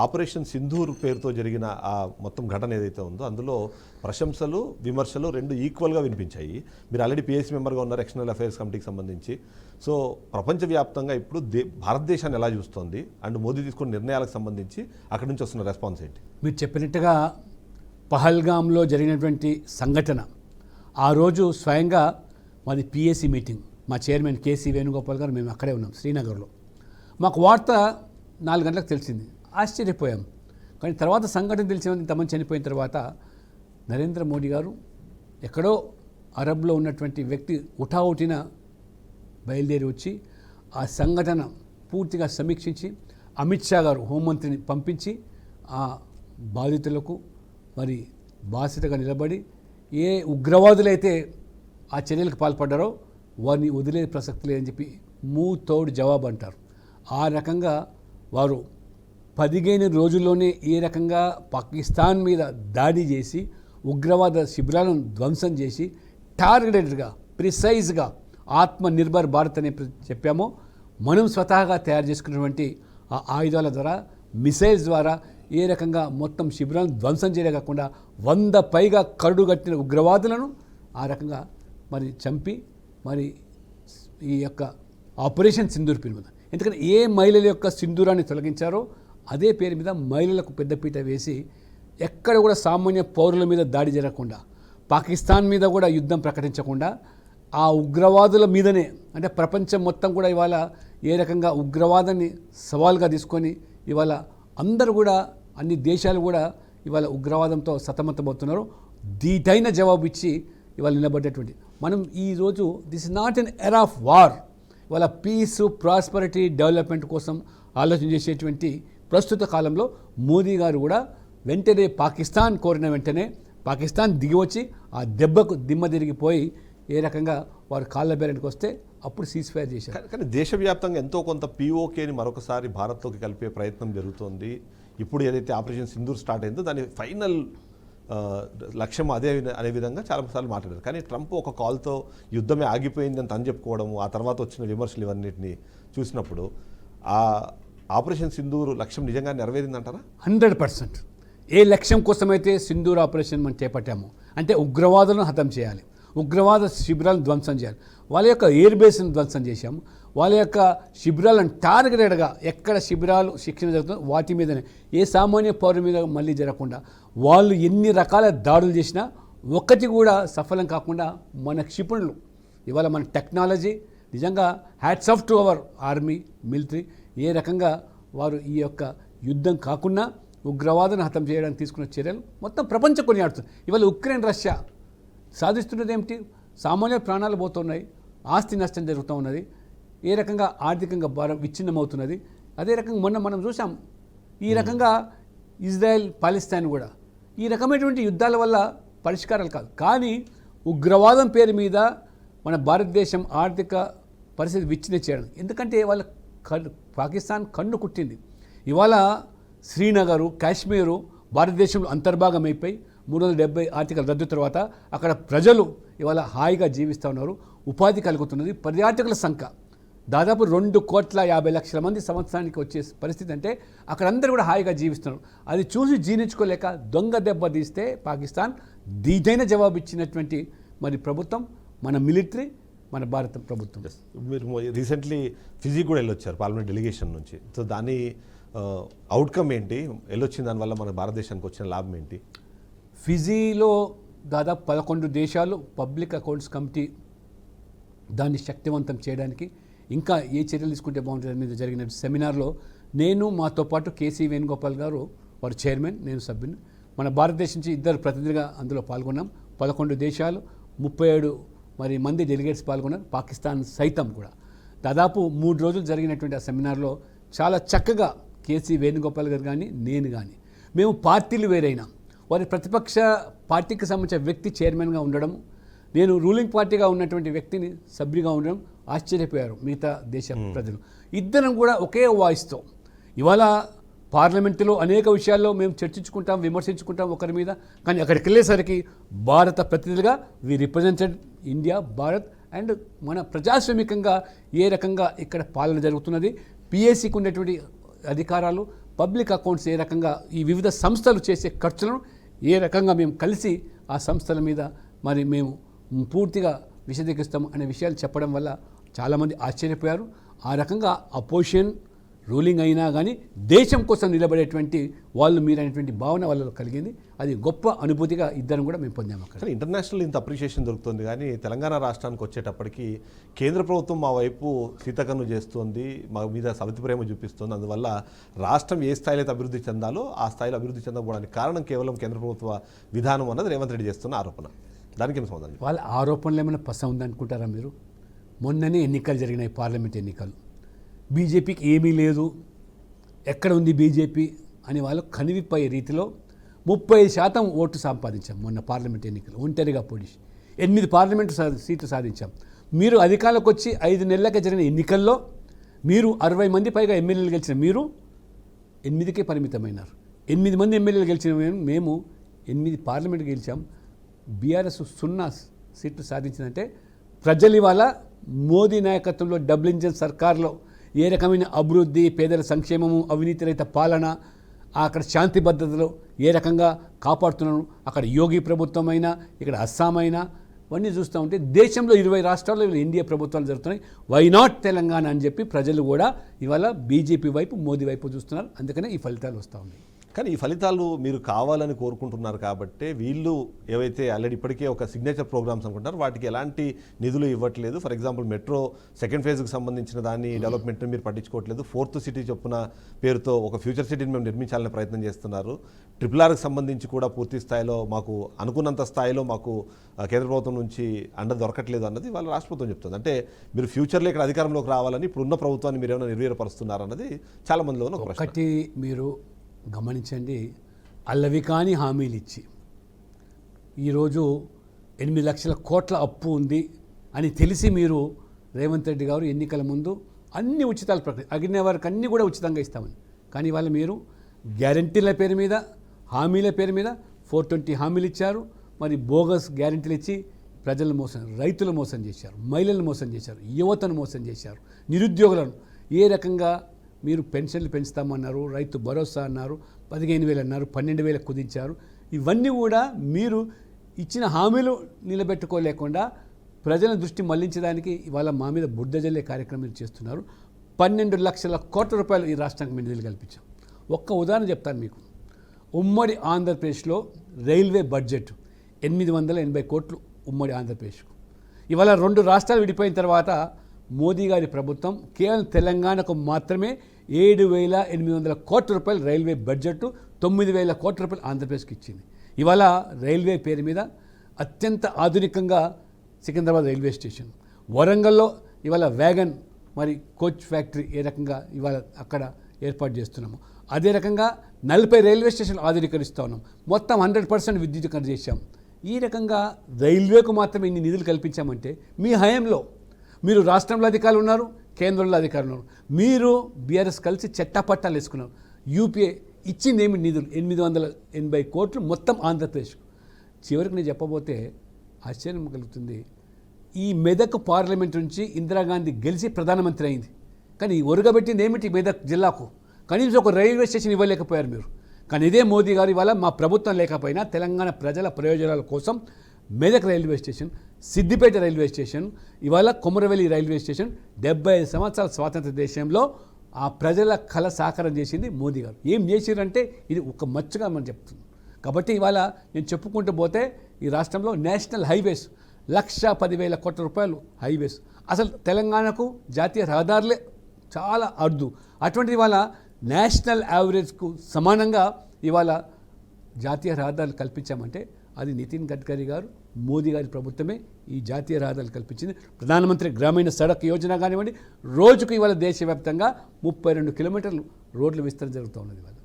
Operation Sindoor పేరుతో జరిగిన ఆ మొత్తం ఘటన ఏదైతే ఉందో అందులో ప్రశంసలు విమర్శలు రెండు ఈక్వల్గా వినిపించాయి. మీరు ఆల్రెడీ పిఎస్సీ మెంబర్గా ఉన్నారు ఎక్స్టర్నల్ అఫైర్స్ కమిటీకి సంబంధించి. సో ప్రపంచవ్యాప్తంగా ఇప్పుడు భారతదేశాన్ని ఎలా చూస్తోంది అండ్ మోదీ తీసుకున్న నిర్ణయాలకు సంబంధించి అక్కడి నుంచి వస్తున్న రెస్పాన్స్ ఏంటి? మీరు చెప్పినట్టుగా పహల్గామ్లో జరిగినటువంటి సంఘటన ఆ రోజు స్వయంగా మాది పిఎస్సీ మీటింగ్, మా చైర్మన్ కేసీ వేణుగోపాల్ గారు, మేము అక్కడే ఉన్నాం శ్రీనగర్లో. మాకు వార్త 4 గంటలకు తెలిసింది. ఆశ్చర్యపోయాం. కానీ తర్వాత సంఘటన తెలిసిన ఇంతమంది చనిపోయిన తర్వాత నరేంద్ర మోడీ గారు ఎక్కడో అరబ్లో ఉన్నటువంటి వ్యక్తి ఉఠావుటిన బయలుదేరి వచ్చి ఆ సంఘటన పూర్తిగా సమీక్షించి అమిత్ షా గారు హోంమంత్రిని పంపించి ఆ బాధితులకు మరి బాధ్యతగా నిలబడి ఏ ఉగ్రవాదులైతే ఆ చర్యలకు పాల్పడ్డారో వారిని వదిలే ప్రసక్తి లేదని చెప్పి మూతోడు జవాబు అంటారు. ఆ రకంగా వారు 15 రోజుల్లోనే ఏ రకంగా పాకిస్తాన్ మీద దాడి చేసి ఉగ్రవాద శిబిరాలను ధ్వంసం చేసి టార్గెటెడ్గా ప్రిసైజ్గా ఆత్మనిర్భర్ భారత్ అని చెప్పామో మనం స్వతహాగా తయారు చేసుకున్నటువంటి ఆ ఆయుధాల ద్వారా మిసైల్స్ ద్వారా ఏ రకంగా మొత్తం శిబిరాలను ధ్వంసం చేయలే కాకుండా 100 పైగా కరుడుగట్టిన ఉగ్రవాదులను ఆ రకంగా మరి చంపి మరి ఈ యొక్క ఆపరేషన్ సింధూర్ పేరు మీద, ఎందుకంటే ఏ మహిళల యొక్క సింధూరాన్ని తొలగించారో అదే పేరు మీద మహిళలకు పెద్దపీట వేసి ఎక్కడ కూడా సామాన్య పౌరుల మీద దాడి జరగకుండా, పాకిస్తాన్ మీద కూడా యుద్ధం ప్రకటించకుండా ఆ ఉగ్రవాదుల మీదనే, అంటే ప్రపంచం మొత్తం కూడా ఇవాళ ఏ రకంగా ఉగ్రవాదాన్ని సవాల్గా తీసుకొని ఇవాళ అందరూ కూడా అన్ని దేశాలు కూడా ఇవాళ ఉగ్రవాదంతో సతమతమవుతున్నారు. దీటైన జవాబు ఇచ్చి ఇవాళ నిలబడ్డటువంటి మనం ఈరోజు this is not an era of war. ఇవాళ పీస్, ప్రాస్పరిటీ, డెవలప్మెంట్ కోసం ఆలోచన చేసేటువంటి ప్రస్తుత కాలంలో మోదీ గారు కూడా వెంటనే పాకిస్తాన్ కోరిన వెంటనే పాకిస్తాన్ దిగి వచ్చి ఆ దెబ్బకు దిమ్మ తిరిగిపోయి ఏ రకంగా వారు కాళ్ళ బేరానికి వస్తే అప్పుడు సీజ్ ఫైర్ చేశారు. కానీ దేశవ్యాప్తంగా ఎంతో కొంత పీఓకేని మరొకసారి భారత్లోకి కలిపే ప్రయత్నం జరుగుతోంది. ఇప్పుడు ఏదైతే ఆపరేషన్ సింధూర్ స్టార్ట్ అయిందో దాని ఫైనల్ లక్ష్యం అదే అనే విధంగా చాలాసార్లు మాట్లాడారు. కానీ ట్రంప్ ఒక కాల్తో యుద్ధమే ఆగిపోయింది అని తను చెప్పుకోవడము, ఆ తర్వాత వచ్చిన విమర్శలు ఇవన్నిటిని చూసినప్పుడు ఆ ఆపరేషన్ సింధూర్ లక్ష్యం నిజంగా నెరవేరిందంటారా? 100%. ఏ లక్ష్యం కోసమైతే సింధూర్ ఆపరేషన్ మనం చేపట్టాము అంటే ఉగ్రవాదులను హతం చేయాలి, ఉగ్రవాద శిబిరాలను ధ్వంసం చేయాలి, వాళ్ళ యొక్క ఎయిర్ బేస్ను ధ్వంసం చేశాము, వాళ్ళ యొక్క శిబిరాలను టార్గెటెడ్గా ఎక్కడ శిబిరాలు శిక్షణ జరుగుతుందో వాటి మీదనే ఏ సామాన్య పౌరుల మీద మళ్ళీ జరగకుండా వాళ్ళు ఎన్ని రకాల దాడులు చేసినా ఒక్కటి కూడా సఫలం కాకుండా మన క్షిపణులు ఇవాళ మన టెక్నాలజీ నిజంగా hats off to our army military ఏ రకంగా వారు ఈ యొక్క యుద్ధం కాకుండా ఉగ్రవాదాన్ని హతం చేయడానికి తీసుకున్న చర్యలు మొత్తం ప్రపంచం కొనియాడుతుంది. ఇవాళ ఉక్రెయిన్ రష్యా సాధిస్తున్నది ఏమిటి? సామాన్య ప్రాణాలు పోతున్నాయి, ఆస్తి నష్టం జరుగుతూ ఉన్నది, ఏ రకంగా ఆర్థికంగా భారం విచ్ఛిన్నమవుతున్నది. అదే రకంగా మొన్న మనం చూసాం ఈ రకంగా ఇజ్రాయెల్ పాలస్తీన్ కూడా ఈ రకమైనటువంటి యుద్ధాల వల్ల పరిష్కారాలు కాదు. కానీ ఉగ్రవాదం పేరు మీద మన భారతదేశం ఆర్థిక పరిస్థితి విచ్ఛిన్నం చేయడం, ఎందుకంటే వాళ్ళ పాకిస్తాన్ కన్ను కుట్టింది. ఇవాళ శ్రీనగరు, కాశ్మీరు భారతదేశంలో అంతర్భాగం అయిపోయి 370 ఆర్థిక రద్దు తర్వాత అక్కడ ప్రజలు ఇవాళ హాయిగా జీవిస్తూ ఉన్నారు, ఉపాధి కలుగుతున్నది. పర్యాటకుల సంఖ్య దాదాపు 2,50,00,000 మంది సంవత్సరానికి వచ్చే పరిస్థితి అంటే అక్కడ అందరూ కూడా హాయిగా జీవిస్తున్నారు. అది చూసి జీర్ణించుకోలేక దొంగ దెబ్బ తీస్తే పాకిస్తాన్ దీటైన జవాబు ఇచ్చినటువంటి మరి ప్రభుత్వం మన మిలిటరీ, మన భారత ప్రభుత్వం. మీరు రీసెంట్లీ ఫిజీ కూడా వెళ్ళొచ్చారు పార్లమెంట్ డెలిగేషన్ నుంచి. సో దాని అవుట్కమ్ ఏంటి? వెళ్ళొచ్చిన దానివల్ల మన భారతదేశానికి వచ్చిన లాభం ఏంటి? ఫిజీలో దాదాపు 11 దేశాలు పబ్లిక్ అకౌంట్స్ కమిటీ దాన్ని శక్తివంతం చేయడానికి ఇంకా ఏ చర్యలు తీసుకుంటే బాగుంటుంది మీద జరిగిన సెమినార్లో నేను, మాతో పాటు కేసీ వేణుగోపాల్ గారు వారు చైర్మన్, నేను సభ్యుని, మన భారతదేశం నుంచి 2 ప్రతినిధిగా అందులో పాల్గొన్నాం. 11 దేశాలు 37 మంది డెలిగేట్స్ పాల్గొన్నారు, పాకిస్తాన్ సైతం కూడా. దాదాపు 3 రోజులు జరిగినటువంటి ఆ సెమినార్లో చాలా చక్కగా కేసీ వేణుగోపాల్ గారు కానీ నేను కానీ మేము పార్టీలు వేరైనా వారి ప్రతిపక్ష పార్టీకి సంబంధించిన వ్యక్తి చైర్మన్గా ఉండడం, నేను రూలింగ్ పార్టీగా ఉన్నటువంటి వ్యక్తిని సభ్యుడిగా ఉండడం ఆశ్చర్యపోయారు మిగతా దేశ ప్రజలు. ఇద్దరం కూడా ఒకే వాయిస్తో ఇవాళ పార్లమెంటులో అనేక విషయాల్లో మేము చర్చించుకుంటాం, విమర్శించుకుంటాం ఒకరి మీద, కానీ అక్కడికి వెళ్ళేసరికి భారత ప్రతినిధులుగా వి రిప్రజెంటెడ్ ఇండియా, భారత్ అండ్ మన ప్రజాస్వామికంగా ఏ రకంగా ఇక్కడ పాలన జరుగుతున్నది, పిఎస్సికి ఉన్నటువంటి అధికారాలు, పబ్లిక్ అకౌంట్స్ ఏ రకంగా ఈ వివిధ సంస్థలు చేసే ఖర్చులను ఏ రకంగా మేము కలిసి ఆ సంస్థల మీద మరి మేము పూర్తిగా విశదీకరిస్తాం అనే విషయాలు చెప్పడం వల్ల చాలామంది ఆశ్చర్యపోయారు. ఆ రకంగా అపోజిషన్ రూలింగ్ అయినా కానీ దేశం కోసం నిలబడేటువంటి వాళ్ళు మీరైనటువంటి భావన వాళ్ళలో కలిగింది. అది గొప్ప అనుభూతిగా ఇద్దరం కూడా మేము పొందాము అక్కడ. కానీ ఇంటర్నేషనల్ ఇంత అప్రిషియేషన్ దొరుకుతుంది, కానీ తెలంగాణ రాష్ట్రానికి వచ్చేటప్పటికి కేంద్ర ప్రభుత్వం మా వైపు సీతకన్ను చేస్తుంది, మా మీద సవితి ప్రేమ చూపిస్తుంది. అందువల్ల రాష్ట్రం ఏ స్థాయిలో అయితే అభివృద్ధి చెందాలో ఆ స్థాయిలో అభివృద్ధి చెందకపోవడానికి కారణం కేవలం కేంద్ర ప్రభుత్వ విధానం అన్నది రేవంత్ రెడ్డి చేస్తున్న ఆరోపణ. దానికి ఏం సమాధానం? వాళ్ళ ఆరోపణలు ఏమైనా పస ఉందనుకుంటారా మీరు? మొన్ననే ఎన్నికలు జరిగినాయి, పార్లమెంట్ ఎన్నికలు. బీజేపీకి ఏమీ లేదు, ఎక్కడ ఉంది బీజేపీ అని వాళ్ళు కనివిపోయే రీతిలో 30% ఓటు సంపాదించాం మొన్న పార్లమెంట్ ఎన్నికలు. ఒంటరిగా పొడిచి 8 పార్లమెంటు సీట్లు సాధించాం. మీరు అధికారంలోకి వచ్చి 5 నెలలకే జరిగిన ఎన్నికల్లో మీరు 60 మంది పైగా ఎమ్మెల్యేలు గెలిచిన మీరు 8కే పరిమితమైనారు. 8 మంది ఎమ్మెల్యేలు గెలిచిన మేము 8 పార్లమెంట్ గెలిచాం. బీఆర్ఎస్ 0 సీట్లు సాధించిందంటే ప్రజలు ఇవాళ మోదీ నాయకత్వంలో డబుల్ ఇంజిన్ సర్కార్లో ఏ రకమైన అభివృద్ధి, పేదల సంక్షేమము, అవినీతి రహిత పాలన, అక్కడ శాంతి భద్రతలు ఏ రకంగా కాపాడుతున్నాను, అక్కడ యోగి ప్రభుత్వం అయినా, ఇక్కడ అస్సాం అయినా, ఇవన్నీ చూస్తూ ఉంటే దేశంలో 20 రాష్ట్రాల్లో ఎన్డీఏ ప్రభుత్వాలు జరుగుతున్నాయి. వై నాట్ తెలంగాణ అని చెప్పి ప్రజలు కూడా ఇవాళ బీజేపీ వైపు, మోదీ వైపు చూస్తున్నారు. అందుకనే ఈ ఫలితాలు వస్తూ ఉన్నాయి. కానీ ఈ ఫలితాలు మీరు కావాలని కోరుకుంటున్నారు కాబట్టి వీళ్ళు ఏవైతే ఆల్రెడీ ఇప్పటికే ఒక సిగ్నేచర్ ప్రోగ్రామ్స్ అనుకుంటారు వాటికి ఎలాంటి నిధులు ఇవ్వట్లేదు. ఫర్ ఎగ్జాంపుల్ మెట్రో సెకండ్ ఫేజ్కి సంబంధించిన దాన్ని డెవలప్మెంట్ని మీరు పట్టించుకోవట్లేదు. 4th సిటీ చొప్పున పేరుతో ఒక ఫ్యూచర్ సిటీని మేము నిర్మించాలని ప్రయత్నం చేస్తున్నారు. RRRకి సంబంధించి కూడా పూర్తి స్థాయిలో మాకు అనుకున్నంత స్థాయిలో మాకు కేంద్ర ప్రభుత్వం నుంచి అండ దొరకట్లేదు అన్నది వాళ్ళ రాష్ట్ర ప్రభుత్వం చెప్తుంది. అంటే మీరు ఫ్యూచర్లో ఇక్కడ అధికారంలోకి రావాలని ఇప్పుడున్న ప్రభుత్వాన్ని మీరు ఏమైనా నిర్వీర్యపరుస్తున్నారన్నది చాలా మందిలో ఒక ప్రశ్న. ఒకటి మీరు గమనించండి, అల్లవి కాని హామీలు ఇచ్చి ఈరోజు 8 లక్షల కోట్ల అప్పు ఉంది అని తెలిసి మీరు రేవంత్ రెడ్డి గారు ఎన్నికల ముందు అన్ని ఉచితాలు అడిగిన వారికి అన్నీ కూడా ఉచితంగా ఇస్తామని, కానీ వాళ్ళు మీరు గ్యారంటీల పేరు మీద, హామీల పేరు మీద 420 హామీలు ఇచ్చారు. మరి బోగస్ గ్యారంటీలు ఇచ్చి ప్రజలను మోసం, రైతులు మోసం చేశారు, మహిళలను మోసం చేశారు, యువతను మోసం చేశారు, నిరుద్యోగులను ఏ రకంగా మీరు పెన్షన్లు పెంచుతామన్నారు, రైతు భరోసా అన్నారు, 15,000 అన్నారు, 12,000 కుదించారు. ఇవన్నీ కూడా మీరు ఇచ్చిన హామీలు నిలబెట్టుకోలేకుండా ప్రజల దృష్టి మళ్లించడానికి ఇవాళ మా మీద బుడ్డ జల్లే కార్యక్రమాలు చేస్తున్నారు. 12 లక్షల కోట్ల రూపాయలు ఈ రాష్ట్రానికి నిధులు కల్పించాం. ఒక్క ఉదాహరణ చెప్తాను మీకు. ఉమ్మడి ఆంధ్రప్రదేశ్లో రైల్వే బడ్జెట్ 880 కోట్లు ఉమ్మడి ఆంధ్రప్రదేశ్కు. ఇవాళ 2 రాష్ట్రాలు విడిపోయిన తర్వాత మోదీ గారి ప్రభుత్వం కేవలం తెలంగాణకు మాత్రమే 7,800 కోట్ల రూపాయలు రైల్వే బడ్జెట్, 9,000 కోట్ల రూపాయలు ఆంధ్రప్రదేశ్కి ఇచ్చింది. ఇవాళ రైల్వే పేరు మీద అత్యంత ఆధునికంగా సికింద్రాబాద్ రైల్వే స్టేషన్, వరంగల్లో ఇవాళ వ్యాగన్ మరి కోచ్ ఫ్యాక్టరీ ఏ రకంగా ఇవాళ అక్కడ ఏర్పాటు చేస్తున్నాము. అదే రకంగా 40 రైల్వే స్టేషన్లు ఆధునీకరిస్తూ ఉన్నాం. మొత్తం 100% విద్యుతీకరణ చేశాం. ఈ రకంగా రైల్వేకు మాత్రమే ఇన్ని నిధులు కల్పించామంటే మీ హయాంలో మీరు రాష్ట్రంలో అధికారులు ఉన్నారు, కేంద్రంలో అధికారులు ఉన్నారు. మీరు బీఆర్ఎస్ కలిసి చట్టపట్టాలు వేసుకున్నారు. యూపీఏ ఇచ్చింది ఏమి నిధులు 880 కోట్లు మొత్తం ఆంధ్రప్రదేశ్కు. చివరికి నేను చెప్పబోతే ఆశ్చర్యం కలుగుతుంది. ఈ మెదక్ పార్లమెంట్ నుంచి ఇందిరాగాంధీ గెలిచి ప్రధానమంత్రి అయింది, కానీ ఒరగబెట్టింది ఏమిటి మెదక్ జిల్లాకు? కనీసం ఒక రైల్వే స్టేషన్ ఇవ్వలేకపోయారు మీరు. కానీ ఇదే మోదీ గారు ఇవాళ మా ప్రభుత్వం లేకపోయినా తెలంగాణ ప్రజల ప్రయోజనాల కోసం Medak railway station, Siddipet railway station, ఇవాళ కొమరవెల్లి రైల్వే స్టేషన్ 75 సంవత్సరాల స్వాతంత్ర దేశంలో ఆ ప్రజల కళ సాకారం చేసింది మోదీ గారు. ఏం చేసిరంటే ఇది ఒక మచ్చగా మనం చెప్తున్నాం. కాబట్టి ఇవాళ నేను చెప్పుకుంటూ పోతే ఈ రాష్ట్రంలో నేషనల్ హైవేస్ 1,10,000 కోట్ల రూపాయలు హైవేస్. అసలు తెలంగాణకు జాతీయ రహదారులే చాలా అరుదు. అటువంటిది ఇవాళ నేషనల్ యావరేజ్కు సమానంగా ఇవాళ జాతీయ రహదారులు కల్పించామంటే అది నితిన్ గడ్కరీ గారు, మోదీ గారి ప్రభుత్వమే ఈ జాతీయ రహదారులు కల్పించింది. ప్రధానమంత్రి గ్రామీణ సడక్ యోజన కానివ్వండి, రోజుకు ఇవాళ దేశవ్యాప్తంగా 32 కిలోమీటర్లు రోడ్లు విస్తరణ జరుగుతూ ఉన్నది ఇవాళ.